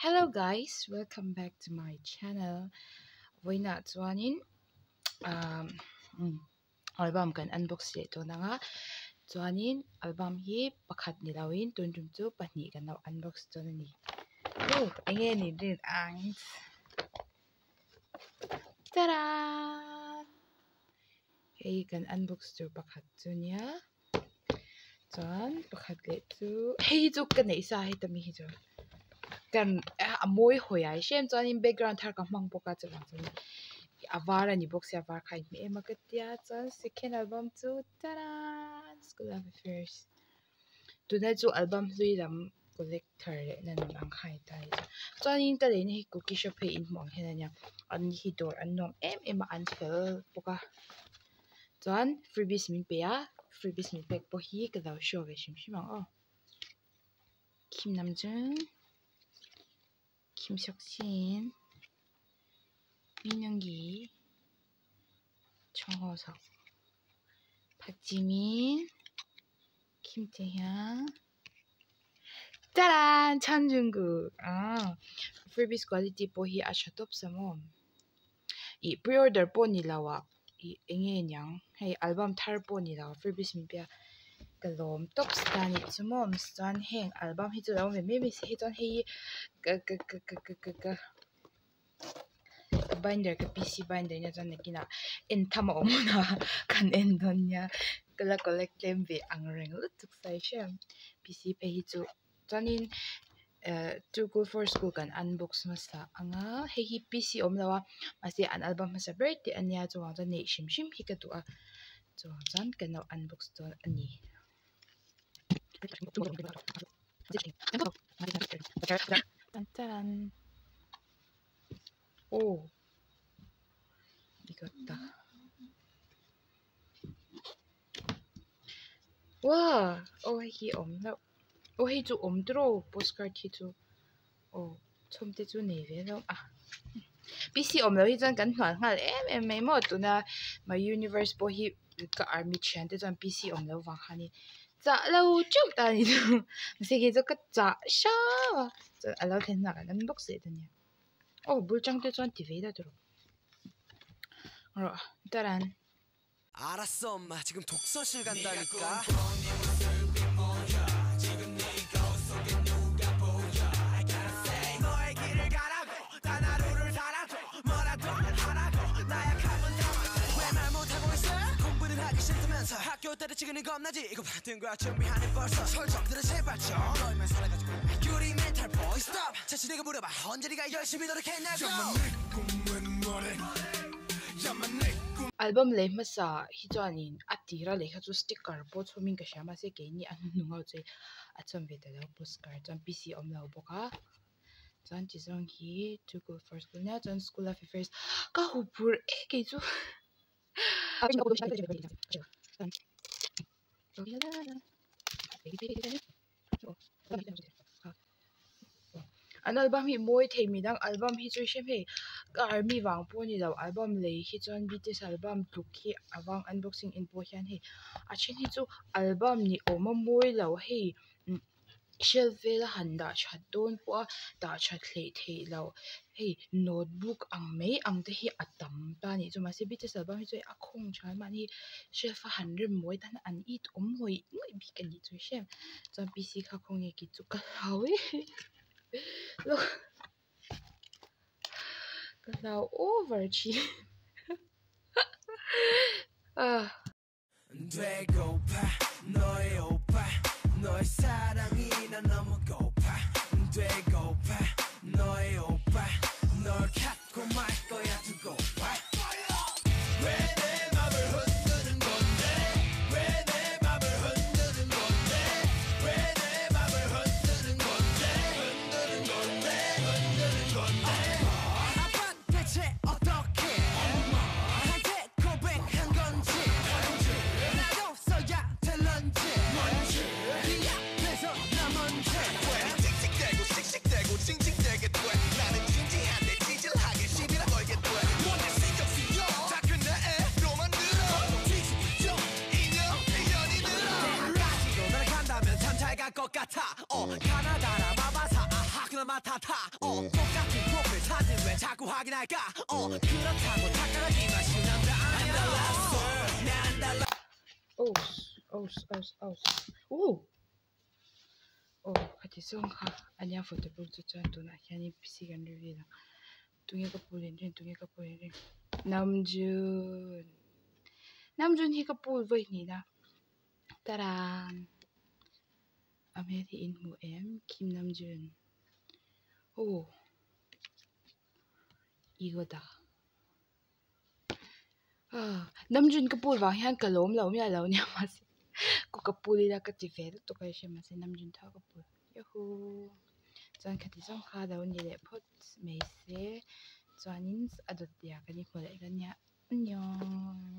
Hello guys, welcome back to my channel. Voy na chuanin album kan unbox le to na nga chuanin album hi pakhat ni lawin tunrum chu pahnih kan lo unbox to ni. Enge ni din ang tada! Hey kan unbox tu pakhat chu nia. Chuan pakhat le chu hey chu kan nei sa hi tami hi chu. Kan amoy hoyai shem chuanin background thar ka hmang poka chuan avara ni box ya var khai me makatia chuan second album chu tada Skool 1st tuna chu album hlui lam collector le nan ang khai tai chuanin ta le ni cookie shop he in mong henanya an hi dor an nom em an fel poka chuan freebies min pe ya freebies min pek po hi ka daw show ve shim shimang kim namjung Kim Seoksin, 민영기, 정호석, 박지민, 김태향, 짜란! 천중국. freebies quality po hi top sa mo. I pre-order po nila wa i engyenyang hey album thar po nila freebies min pia kalom top stani sumom stan heng album hi chu law me hi ton hi binder ka PC binder nya chan nakina en thama omna kan en don nya kala collect claim ve angreng lutuk sai shem PC pe hi chu chanin 4skool kan unbox masa anga hi PC omlawa mase an album masa birthday anya chu wang nei shim hi ka tu a chu chan kan unbox to ani Tan. 이겼다. 와, 히 없나? 히 좀 엄들어 포스카드 히 좀. 처음 때 좀 내외로 PC 엄나 히전 간 환할 MMA 뭐도나 마 유니버스 보히 그 아미 챈데 전 PC 엄나 왕하니 자, lâu trước ta thì sẽ ghi cho cách trả sao lâu thế nào là unbox sẽ được nhỉ? 물장 때 전 TV에다 들어. 일단 알았어 엄마 지금 독서실 간다니까. 너의 길을 가라고 단 하루를 살아도 뭐라도 하라고 나약함은 담아도 왜 말 못하고 있어? 공부는 하기 싫다면서 학교 때려치기는 겁나지 이거 받은 거야 준비하는 벌써 설정들은 제발 좀 너희만 살아가지고 유리 멘탈 보이 스톱 자신 내가 물어봐 언제 네가 열심히 노력했냐고. album le masa hi chuanin atira le chu sticker po chomin ka shama se ke ni an nunga che acham ve da postcard chan PC omlo boka chan chi zong hi 4skool na chan Skool 1st ka hupur ke chu an album hi moi thei midang album hi chu shem he ka army wang po ni lo album le hi chon BTS album tukhi awang unboxing in po hian he a chen hi chu album ni oma moi lo he shelf vela handa chat don po da chat hlei thei lo hey notebook ang mei ang te hi atam ta ni chu ma se BTS album hi chu a khong chan man hi shelf 100 moi tan an it hoi noi bi kan ni chu shem chon PC kha khong ye ki chu ka hawi look now over chi 되고파 너의 오빠 너의 사랑이 난 너무 고파 되고파 너의 오빠 널 갖고 말 거야 두고 봐. 왜 내 맘을 흔드는 건데 왜 내 맘을 흔드는 건데 왜 내 맘을 흔드는 건데 흔드는 건데 흔드는 건데 아빠 대체 어떻게 엄마한테 고백한 건지 나도 써야 될런지 네 앞에서 나 먼저 씩씩대고 씩씩대고 징징대게 돼 나는 진지한데 찌질하게 시비나 걸게 돼 뭔데 신경 쓰여 다 끝내 애로만 들어 뒤집죠 인연이 들어 내일까지도 날 간다면 참 잘 갈 것 같아 가나다라 마바사 아하 그나마 맡아타 똑같은 프로필 사진 왜 자꾸 확인할까 그렇다고 착각하지마 쉬운 남자 아니야 난 달라 같이 송하 아니야 포토북 주전 도나 향이 비시간 류리나 둥이가 보이는 남준 희가 보이니나 따란 아메리 인무 엠 김남준 이거다 남준 kapul wang hian kalom lo mia lo nya ma se ko kapuli la ka ti ve to ka she ma se namjun tha kapul yahu chuan khati song kha lo ni le phot mai se chuanin adot ya ka ni hmole ka nya annyeong